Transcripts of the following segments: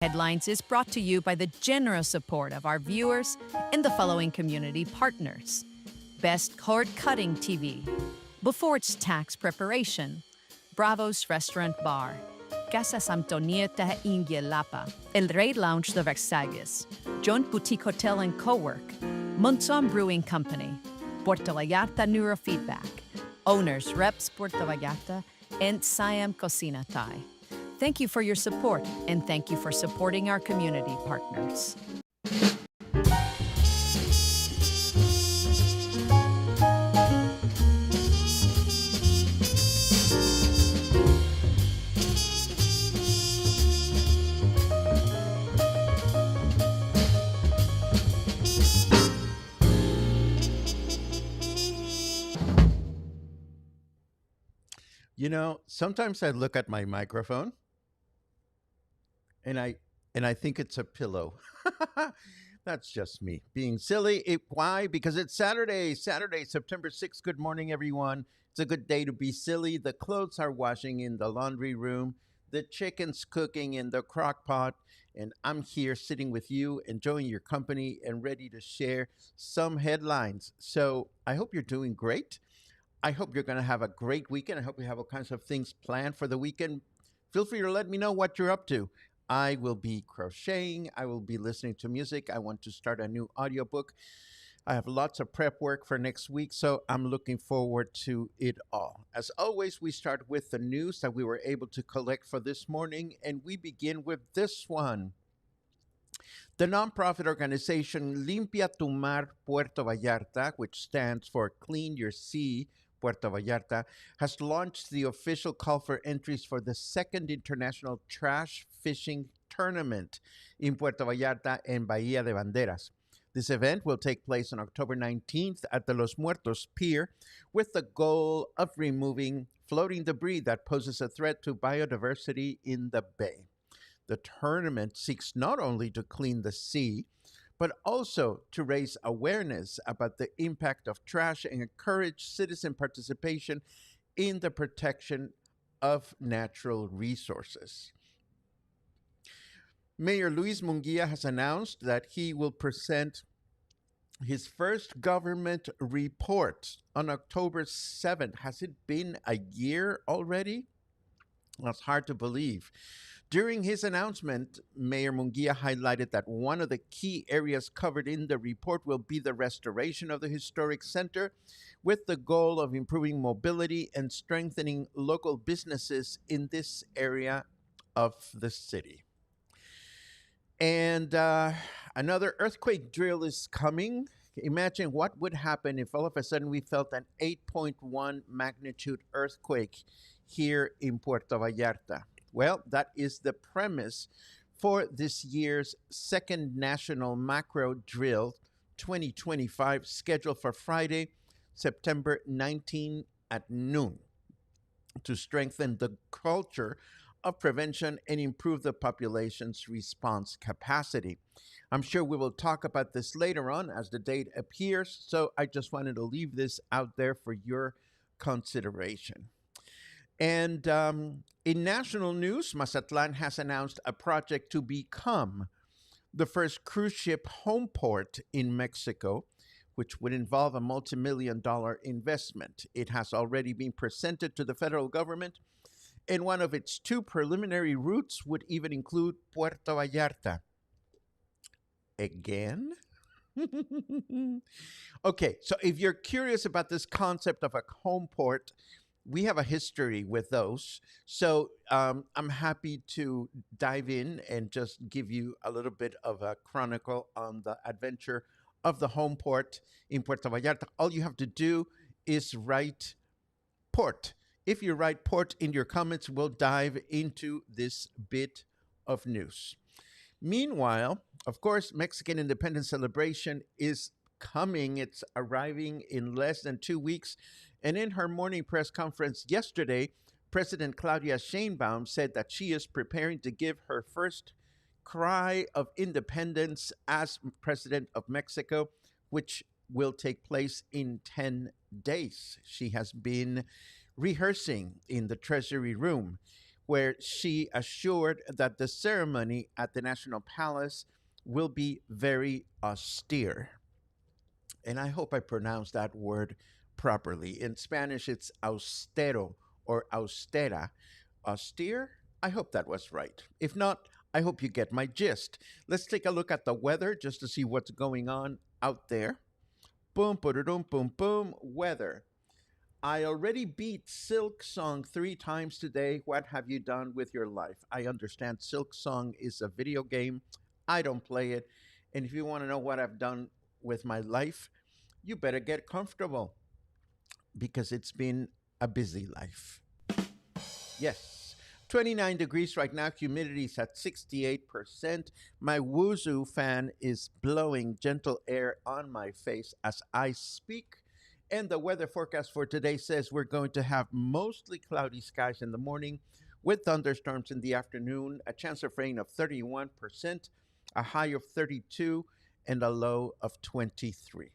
Headlines is brought to you by the generous support of our viewers and the following community partners. Best Cord Cutting TV, Before It's Tax Preparation, Bravo's Restaurant Bar, Casa Samtonieta Ingyelapa, El Rey Lounge de Versalles, John Boutique Hotel and Co-work, Monzon Brewing Company, Puerto Vallarta Neurofeedback, Owners Reps Puerto Vallarta, and Siam Cocina Thai. Thank you for your support, and thank you for supporting our community partners. You know, sometimes I look at my microphone and I think it's a pillow. That's just me being silly. Why? Because it's Saturday, September 6th. Good morning, everyone. It's a good day to be silly. The clothes are washing in the laundry room. The chicken's cooking in the crock pot. And I'm here sitting with you, enjoying your company and ready to share some headlines. So I hope you're doing great. I hope you're going to have a great weekend. I hope you have all kinds of things planned for the weekend. Feel free to let me know what you're up to. I will be crocheting. I will be listening to music. I want to start a new audiobook. I have lots of prep work for next week, so I'm looking forward to it all. As always, we start with the news that we were able to collect for this morning, and we begin with this one. The nonprofit organization Limpia Tu Mar Puerto Vallarta, which stands for Clean Your Sea Puerto Vallarta, has launched the official call for entries for the second International Trash Fishing Tournament in Puerto Vallarta and Bahía de Banderas. This event will take place on October 19th at the Los Muertos Pier with the goal of removing floating debris that poses a threat to biodiversity in the bay. The tournament seeks not only to clean the sea, but also to raise awareness about the impact of trash and encourage citizen participation in the protection of natural resources. Mayor Luis Munguía has announced that he will present his first government report on October 7th. Has it been a year already? That's hard to believe. During his announcement, Mayor Munguía highlighted that one of the key areas covered in the report will be the restoration of the historic center with the goal of improving mobility and strengthening local businesses in this area of the city. And another earthquake drill is coming. Imagine what would happen if all of a sudden we felt an 8.1 magnitude earthquake here in Puerto Vallarta. Well, that is the premise for this year's second National Macro Drill 2025, scheduled for Friday, September 19 at noon, to strengthen the culture of prevention and improve the population's response capacity. I'm sure we will talk about this later on as the date appears, so I just wanted to leave this out there for your consideration. And in national news, Mazatlan has announced a project to become the first cruise ship homeport in Mexico, which would involve a multi-million-dollar investment. It has already been presented to the federal government, and one of its two preliminary routes would even include Puerto Vallarta. Again? Okay, so if you're curious about this concept of a homeport, we have a history with those. So I'm happy to dive in and just give you a little bit of a chronicle on the adventure of the homeport in Puerto Vallarta. All you have to do is write port. If you write port in your comments, we'll dive into this bit of news. Meanwhile, of course, Mexican Independence Celebration is coming. It's arriving in less than 2 weeks. And in her morning press conference yesterday, President Claudia Sheinbaum said that she is preparing to give her first cry of independence as president of Mexico, which will take place in 10 days. She has been rehearsing in the Treasury Room. where she assured that the ceremony at the National Palace will be very austere. And I hope I pronounced that word properly. In Spanish, it's austero or austera. Austere? I hope that was right. If not, I hope you get my gist. Let's take a look at the weather just to see what's going on out there. Boom, boom, boom, boom. Weather. I already beat Silk Song 3 times today. What have you done with your life? I understand Silk Song is a video game. I don't play it. And if you want to know what I've done with my life, you better get comfortable because it's been a busy life. Yes. 29 degrees right now. Humidity's at 68%. My Wuzu fan is blowing gentle air on my face as I speak. And the weather forecast for today says we're going to have mostly cloudy skies in the morning with thunderstorms in the afternoon, a chance of rain of 31%, a high of 32, and a low of 23.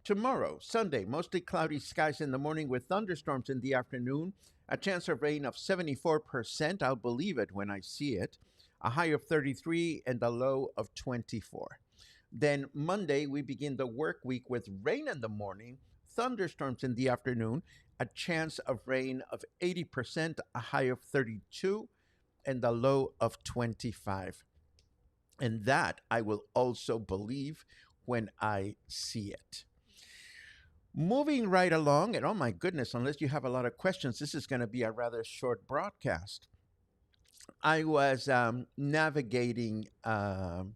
Tomorrow, Sunday, mostly cloudy skies in the morning with thunderstorms in the afternoon, a chance of rain of 74%. I'll believe it when I see it. A high of 33 and a low of 24. Then Monday, we begin the work week with rain in the morning, thunderstorms in the afternoon, a chance of rain of 80%, a high of 32 and a low of 25. And that I will also believe when I see it. Moving right along, and oh my goodness, unless you have a lot of questions, this is going to be a rather short broadcast. I was navigating the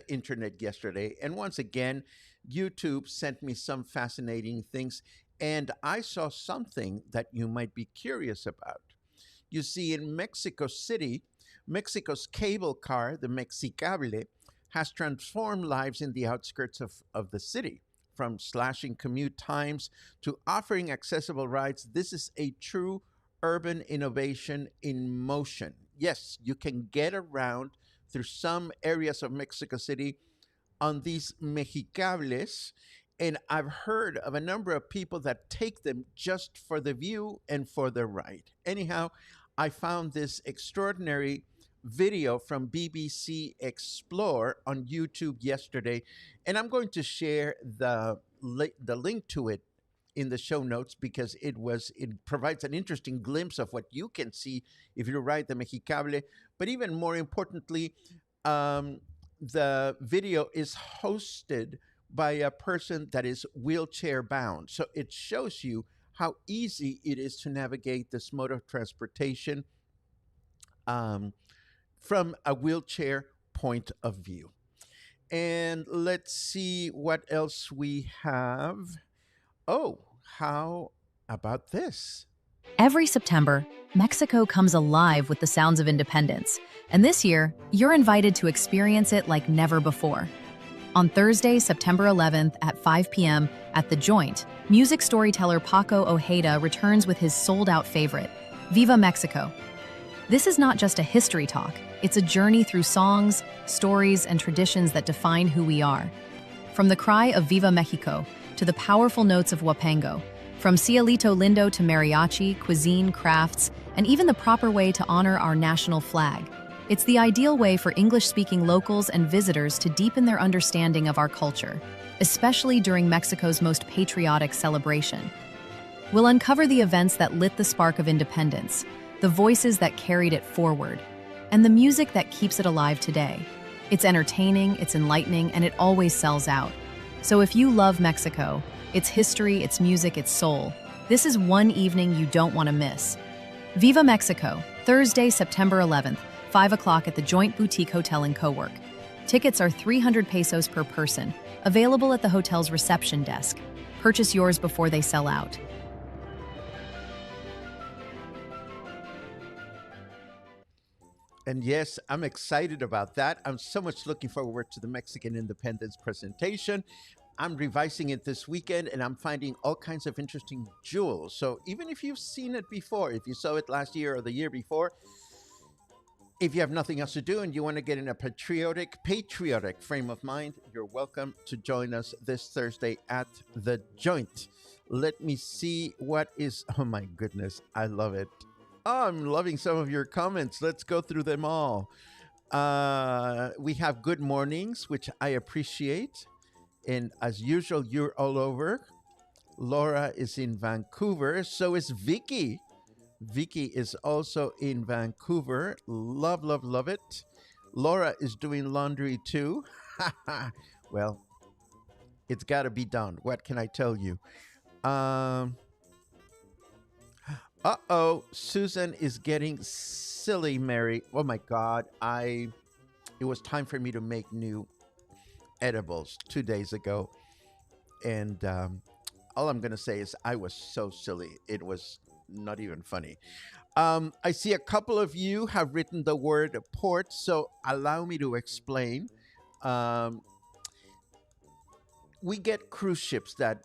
internet yesterday, and once again, YouTube sent me some fascinating things, and I saw something that you might be curious about. You see, in Mexico City, Mexico's cable car, the Mexicable, has transformed lives in the outskirts of the city. From slashing commute times to offering accessible rides, this is a true urban innovation in motion. Yes, you can get around through some areas of Mexico City on these Mexicables, and I've heard of a number of people that take them just for the view and for the ride. Anyhow, I found this extraordinary video from BBC Explore on YouTube yesterday, and I'm going to share the link to it in the show notes because it provides an interesting glimpse of what you can see if you ride the Mexicable. But even more importantly, the video is hosted by a person that is wheelchair bound, so it shows you how easy it is to navigate this mode of transportation from a wheelchair point of view. And let's see what else we have. Oh, how about this? Every September, Mexico comes alive with the sounds of independence. And this year, you're invited to experience it like never before. On Thursday, September 11th at 5 p.m. at The Joint, music storyteller Paco Ojeda returns with his sold-out favorite, Viva Mexico. This is not just a history talk, it's a journey through songs, stories, and traditions that define who we are. From the cry of Viva Mexico to the powerful notes of Huapango, from Cielito Lindo to mariachi, cuisine, crafts, and even the proper way to honor our national flag. It's the ideal way for English-speaking locals and visitors to deepen their understanding of our culture, especially during Mexico's most patriotic celebration. We'll uncover the events that lit the spark of independence, the voices that carried it forward, and the music that keeps it alive today. It's entertaining, it's enlightening, and it always sells out. So if you love Mexico, its history, its music, its soul, this is one evening you don't want to miss. Viva Mexico, Thursday, September 11th, 5 o'clock at the Joint Boutique Hotel and Co-work. Tickets are 300 pesos per person, available at the hotel's reception desk. Purchase yours before they sell out. And yes, I'm excited about that. I'm so much looking forward to the Mexican independence presentation. I'm revising it this weekend and I'm finding all kinds of interesting jewels. So even if you've seen it before, if you saw it last year or the year before, if you have nothing else to do and you want to get in a patriotic frame of mind, you're welcome to join us this Thursday at The Joint. Let me see what is, oh my goodness, I love it. Oh, I'm loving some of your comments. Let's go through them all. We have good mornings, which I appreciate. And as usual, you're all over. Laura is in Vancouver. So is Vicky. Vicky is also in Vancouver. Love, love, love it. Laura is doing laundry too. Well, it's got to be done. What can I tell you? Um, Susan is getting silly, Mary. Oh my God. It was time for me to make new edibles 2 days ago. And all I'm going to say is I was so silly. It was not even funny. I see a couple of you have written the word port, so allow me to explain. Um, we get cruise ships that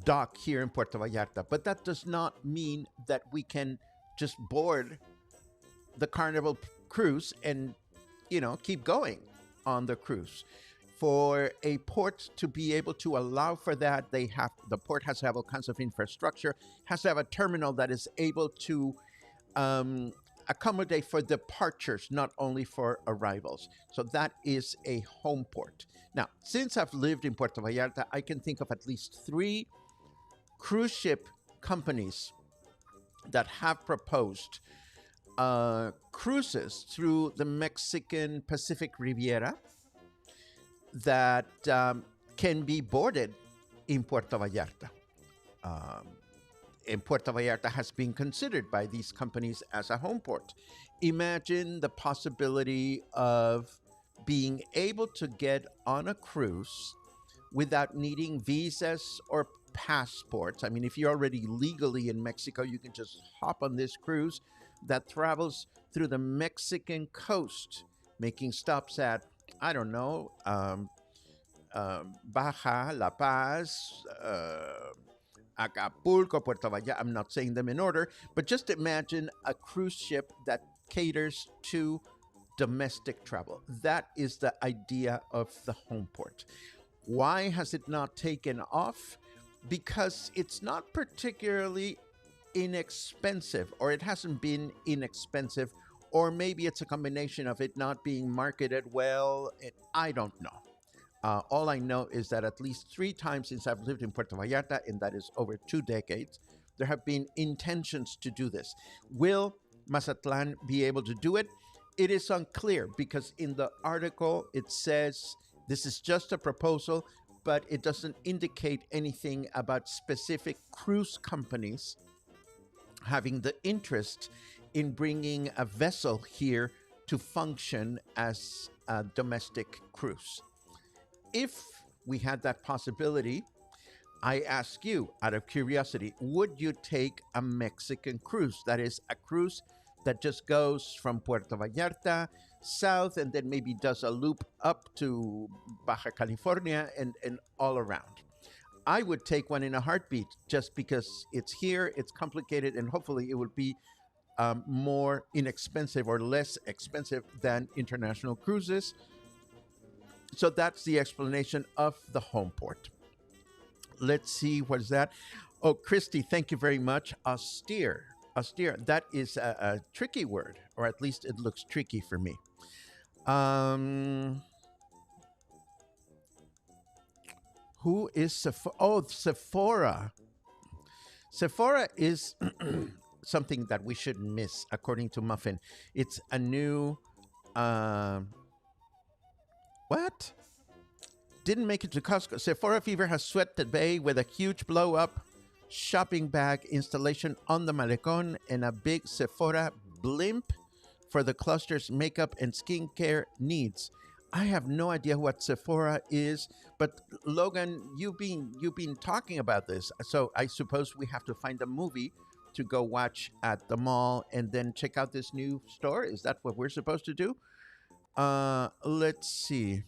dock here in Puerto Vallarta, but that does not mean that we can just board the Carnival cruise and keep going on the cruise. For a port to be able to allow for that, the port has to have all kinds of infrastructure, has to have a terminal that is able to accommodate for departures, not only for arrivals. So that is a home port. Now, since I've lived in Puerto Vallarta, I can think of at least 3 cruise ship companies that have proposed cruises through the Mexican Pacific Riviera that can be boarded in Puerto Vallarta. And Puerto Vallarta has been considered by these companies as a home port. Imagine the possibility of being able to get on a cruise without needing visas or passports. I mean, if you're already legally in Mexico, you can just hop on this cruise that travels through the Mexican coast, making stops at, I don't know, Baja, La Paz, Acapulco, Puerto Vallarta. I'm not saying them in order, but just imagine a cruise ship that caters to domestic travel. That is the idea of the home port. Why has it not taken off? Because it's not particularly inexpensive, or it hasn't been inexpensive, or maybe it's a combination of it not being marketed well. I don't know. All I know is that at least 3 times since I've lived in Puerto Vallarta, and that is over 2 decades, there have been intentions to do this. Will Mazatlan be able to do it? It is unclear, because in the article it says this is just a proposal, but it doesn't indicate anything about specific cruise companies having the interest in bringing a vessel here to function as a domestic cruise. If we had that possibility, I ask you, out of curiosity, would you take a Mexican cruise? That is a cruise that just goes from Puerto Vallarta south and then maybe does a loop up to Baja California and all around. I would take one in a heartbeat, just because it's here, it's complicated, and hopefully it would be more inexpensive or less expensive than international cruises. So that's the explanation of the home port. Let's see, what is that? Oh, Christy, thank you very much. Austere. Austere. That is a tricky word, or at least it looks tricky for me. Who is Sephora? Oh, Sephora. Sephora is something that we shouldn't miss, according to Muffin. It's a new... what? Didn't make it to Costco. Sephora Fever has swept the bay with a huge blow-up shopping bag installation on the Malecon and a big Sephora blimp for the cluster's makeup and skincare needs. I have no idea what Sephora is, but Logan, you've been talking about this, so I suppose we have to find a movie to go watch at the mall and then check out this new store. Is that what we're supposed to do? Let's see.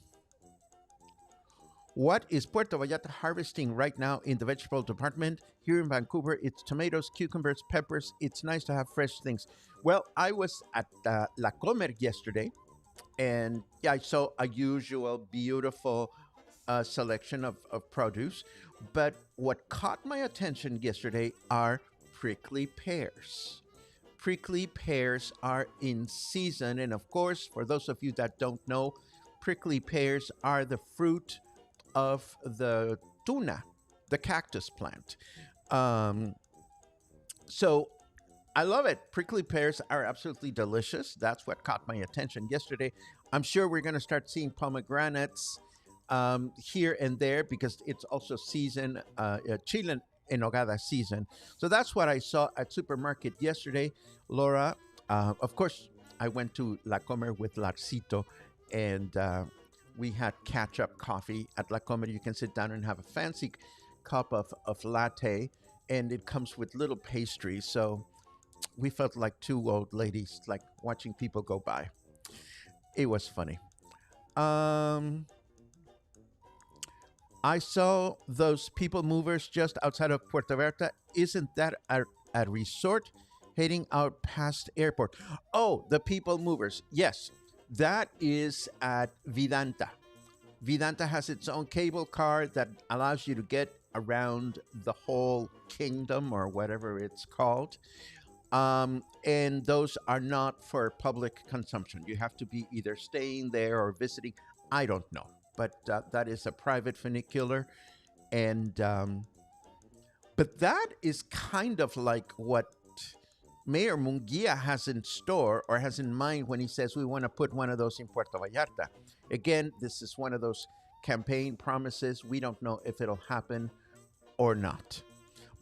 What is Puerto Vallarta harvesting right now in the vegetable department? Here in Vancouver, it's tomatoes, cucumbers, peppers. It's nice to have fresh things. Well, I was at La Comer yesterday, and yeah, I saw a usual beautiful selection of produce. But what caught my attention yesterday are prickly pears. prickly pears are in season. And of course, for those of you that don't know, prickly pears are the fruit of the tuna, the cactus plant. Um, so I love it. Prickly pears are absolutely delicious. That's what caught my attention yesterday. I'm sure we're going to start seeing pomegranates here and there because it's also season, chile en nogada season. So that's what I saw at supermarket yesterday, Laura. Of course, I went to La Comer with Larcito, and we had catch-up coffee at La Comer. You can sit down and have a fancy cup of latte, and it comes with little pastries. So we felt like two old ladies, like watching people go by. It was funny. Um, I saw those people movers just outside of Puerto Vallarta. Isn't that a resort heading out past airport? Oh, the people movers. Yes, that is at Vidanta. Vidanta has its own cable car that allows you to get around the whole kingdom or whatever it's called. And those are not for public consumption. You have to be either staying there or visiting. I don't know, but that is a private funicular, and but that is kind of like what Mayor Munguía has in store or has in mind when he says we want to put one of those in Puerto Vallarta. Again, this is one of those campaign promises. We don't know if it'll happen or not.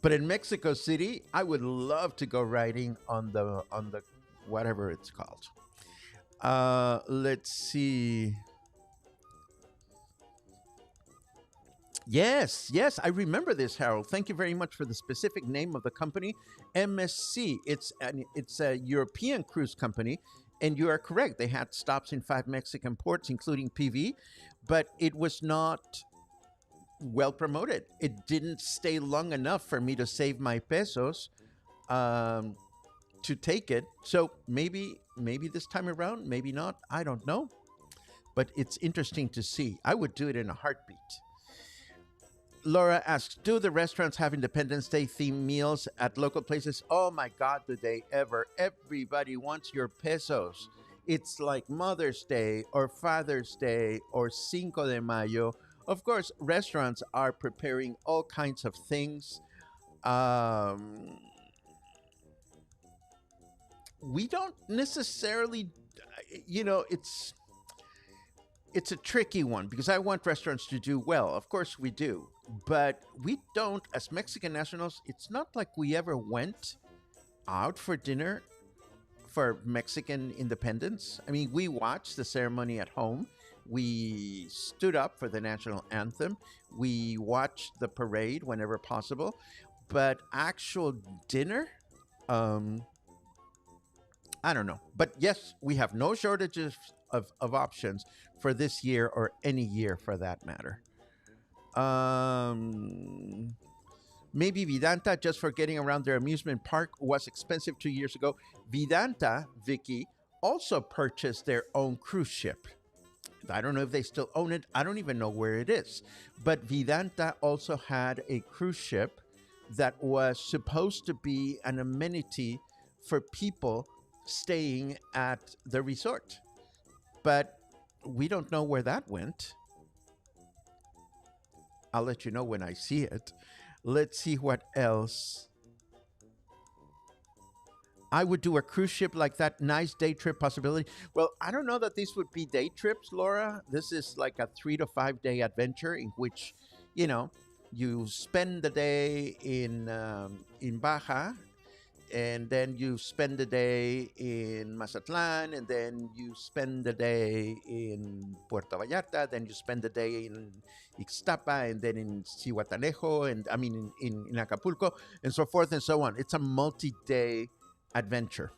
But in Mexico City, I would love to go riding on the whatever it's called. Let's see. Yes, I remember this, Harold. Thank you very much for the specific name of the company, MSC. It's a European cruise company, and you are correct. They had stops in 5 Mexican ports, including PV, but it was not well promoted. It didn't stay long enough for me to save my pesos to take it. So maybe this time around, maybe not. I don't know. But it's interesting to see. I would do it in a heartbeat. Laura asks, do the restaurants have Independence Day themed meals at local places? Oh my God, do they ever? Everybody wants your pesos. It's like Mother's Day or Father's Day or Cinco de Mayo. Of course, restaurants are preparing all kinds of things. We don't necessarily, it's a tricky one because I want restaurants to do well. Of course we do. But we don't, as Mexican nationals, it's not like we ever went out for dinner for Mexican independence. I mean, we watched the ceremony at home. We stood up for the national anthem. We watched the parade whenever possible. But actual dinner, I don't know. But yes, we have no shortages of options for this year or any year for that matter. Maybe Vidanta, just for getting around their amusement park, was expensive 2 years ago. Vidanta, Vicky, also purchased their own cruise ship. I don't know if they still own it. I don't even know where it is. But Vidanta also had a cruise ship that was supposed to be an amenity for people staying at the resort. But we don't know where that went. I'll let you know when I see it. Let's see what else. I would do a cruise ship like that. Nice day trip possibility. Well, I don't know that these would be day trips, Laura. This is like a 3 to 5 day adventure in which, you spend the day in Baja, and then you spend the day in Mazatlan, and then you spend the day in Puerto Vallarta, then you spend the day in Ixtapa, and then in Cihuatanejo, and in Acapulco, and so forth and so on. It's a multi-day adventure.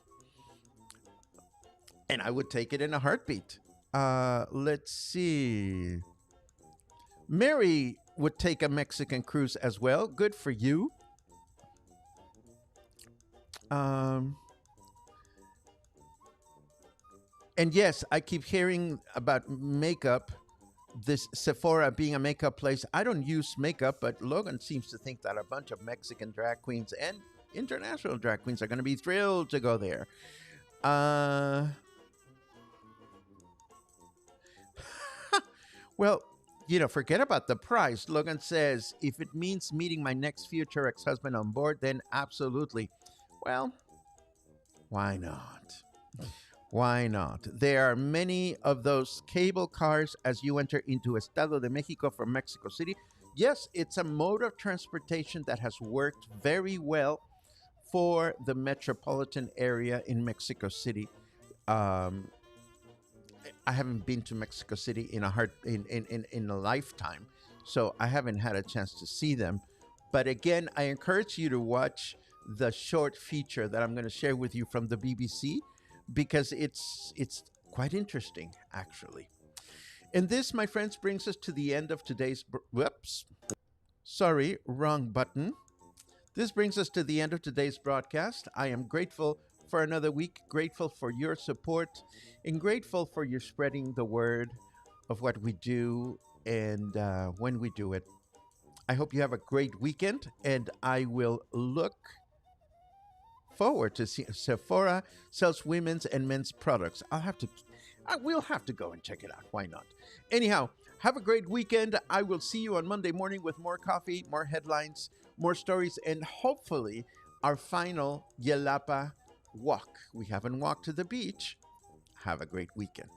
And I would take it in a heartbeat. Let's see. Mary would take a Mexican cruise as well. Good for you. And yes, I keep hearing about makeup, this Sephora being a makeup place. I don't use makeup, but Logan seems to think that a bunch of Mexican drag queens and International drag queens are going to be thrilled to go there. Well, forget about the price. Logan says, if it means meeting my next future ex-husband on board, then absolutely. Well, why not? Why not? There are many of those cable cars as you enter into Estado de Mexico from Mexico City. Yes, it's a mode of transportation that has worked very well for the metropolitan area in Mexico City. I haven't been to Mexico City in a lifetime, so I haven't had a chance to see them. But again, I encourage you to watch the short feature that I'm going to share with you from the BBC, because it's quite interesting, actually. And this, my friends, brings us to the end of today's... Whoops. Sorry, wrong button. This brings us to the end of today's broadcast. I am grateful for another week, grateful for your support, and grateful for your spreading the word of what we do and when we do it. I hope you have a great weekend, and I will look forward to see Sephora sells women's and men's products. We'll have to go and check it out. Why not? Anyhow, have a great weekend. I will see you on Monday morning with more coffee, more headlines, more stories, and hopefully our final Yelapa walk. We haven't walked to the beach. Have a great weekend.